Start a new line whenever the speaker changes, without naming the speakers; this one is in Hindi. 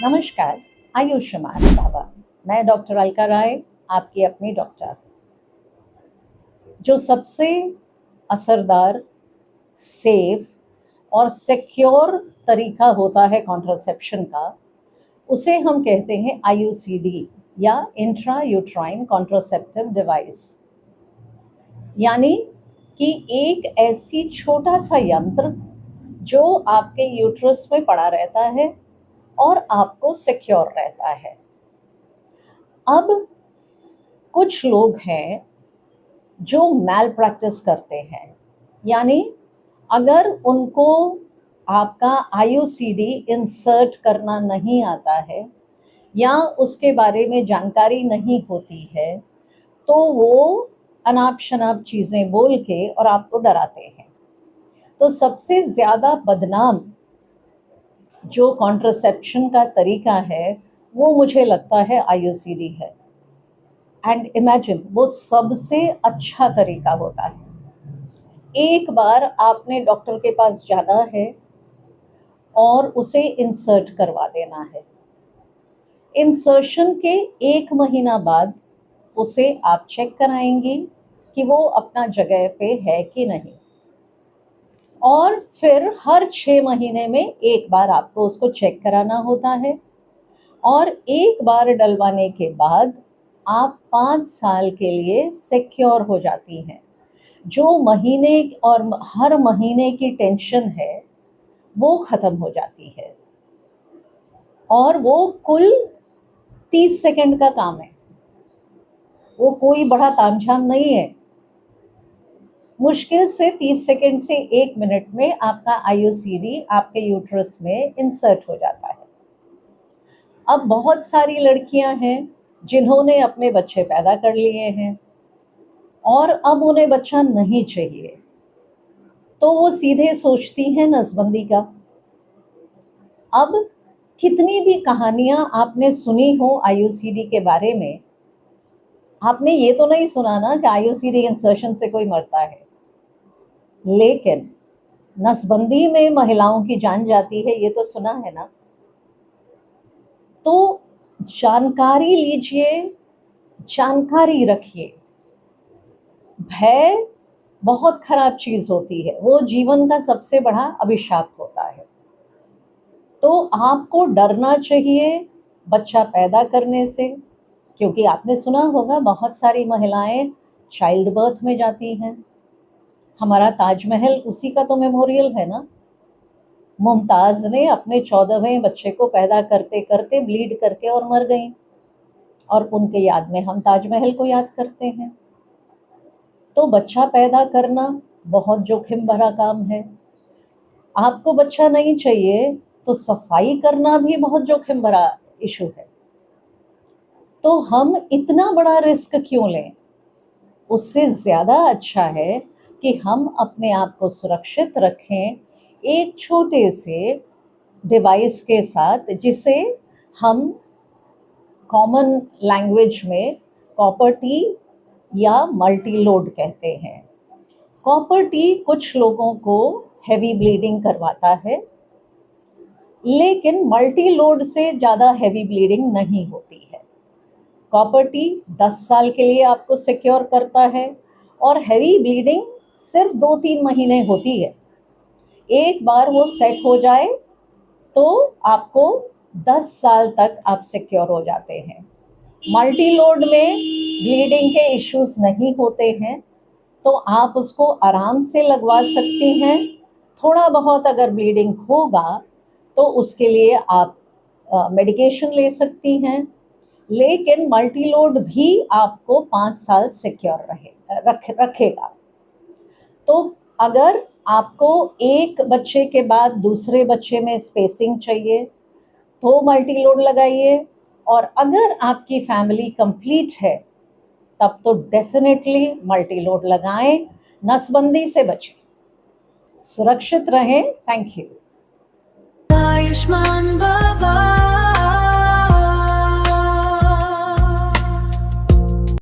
नमस्कार, आयुष्मान बाबा। मैं डॉक्टर अलका राय, आपकी अपनी डॉक्टर। जो सबसे असरदार, सेफ और सिक्योर तरीका होता है कॉन्ट्रासेप्शन का, उसे हम कहते हैं आईयूसीडी या इंट्रा यूट्राइन कॉन्ट्रासेप्टिव डिवाइस। यानी कि एक ऐसी छोटा सा यंत्र जो आपके यूट्रस में पड़ा रहता है और आपको सिक्योर रहता है। अब कुछ लोग हैं जो मैल प्रैक्टिस करते हैं, यानी अगर उनको आपका आईयूसीडी इंसर्ट करना नहीं आता है या उसके बारे में जानकारी नहीं होती है, तो वो अनाप शनाप चीज़ें बोल के और आपको डराते हैं। तो सबसे ज़्यादा बदनाम जो कॉन्ट्रासेप्शन का तरीका है वो मुझे लगता है आईयूसीडी है। एंड इमेजिन, वो सबसे अच्छा तरीका होता है। एक बार आपने डॉक्टर के पास जाना है और उसे इंसर्ट करवा देना है। इंसर्शन के 1 महीना बाद उसे आप चेक कराएंगी कि वो अपना जगह पे है कि नहीं, और फिर हर 6 महीने में एक बार आपको उसको चेक कराना होता है। और एक बार डलवाने के बाद आप 5 साल के लिए सिक्योर हो जाती हैं। जो महीने और हर महीने की टेंशन है वो ख़त्म हो जाती है, और वो कुल 30 सेकंड का काम है। वो कोई बड़ा तामझाम नहीं है। मुश्किल से 30 सेकंड से 1 मिनट में आपका आईयूसीडी आपके यूट्रस में इंसर्ट हो जाता है। अब बहुत सारी लड़कियां हैं जिन्होंने अपने बच्चे पैदा कर लिए हैं और अब उन्हें बच्चा नहीं चाहिए, तो वो सीधे सोचती हैं नसबंदी का। अब कितनी भी कहानियां आपने सुनी हो आईयूसीडी के बारे में, आपने ये तो नहीं सुना ना कि आईयूसीडी इंसर्शन से कोई मरता है। लेकिन नसबंदी में महिलाओं की जान जाती है, ये तो सुना है ना। तो जानकारी लीजिए, जानकारी रखिए। भय बहुत खराब चीज होती है, वो जीवन का सबसे बड़ा अभिशाप होता है। तो आपको डरना चाहिए बच्चा पैदा करने से, क्योंकि आपने सुना होगा बहुत सारी महिलाएं चाइल्ड बर्थ में जाती हैं। हमारा ताजमहल उसी का तो मेमोरियल है ना। मुमताज़ ने अपने 14वें बच्चे को पैदा करते करते ब्लीड करके और मर गई, और उनके याद में हम ताजमहल को याद करते हैं। तो बच्चा पैदा करना बहुत जोखिम भरा काम है। आपको बच्चा नहीं चाहिए तो सफाई करना भी बहुत जोखिम भरा इशू है। तो हम इतना बड़ा रिस्क क्यों लें? उससे ज़्यादा अच्छा है कि हम अपने आप को सुरक्षित रखें एक छोटे से डिवाइस के साथ, जिसे हम कॉमन लैंग्वेज में कॉपर टी या मल्टी लोड कहते हैं। कॉपर टी कुछ लोगों को हैवी ब्लीडिंग करवाता है, लेकिन मल्टी लोड से ज़्यादा हैवी ब्लीडिंग नहीं होती है। कॉपर टी 10 साल के लिए आपको सिक्योर करता है, और हैवी ब्लीडिंग सिर्फ 2-3 महीने होती है। एक बार वो सेट हो जाए तो आपको 10 साल तक आप सिक्योर हो जाते हैं। मल्टी लोड में ब्लीडिंग के इश्यूज नहीं होते हैं, तो आप उसको आराम से लगवा सकती हैं। थोड़ा बहुत अगर ब्लीडिंग होगा तो उसके लिए आप मेडिकेशन ले सकती हैं, लेकिन मल्टी लोड भी आपको 5 साल सिक्योर रखेगा। तो अगर आपको एक बच्चे के बाद दूसरे बच्चे में स्पेसिंग चाहिए तो मल्टी लोड लगाइए, और अगर आपकी फैमिली कंप्लीट है तब तो डेफिनेटली मल्टी लोड लगाएं। नसबंदी से बचें, सुरक्षित रहें। Thank you.
आयुष्मान बाबा।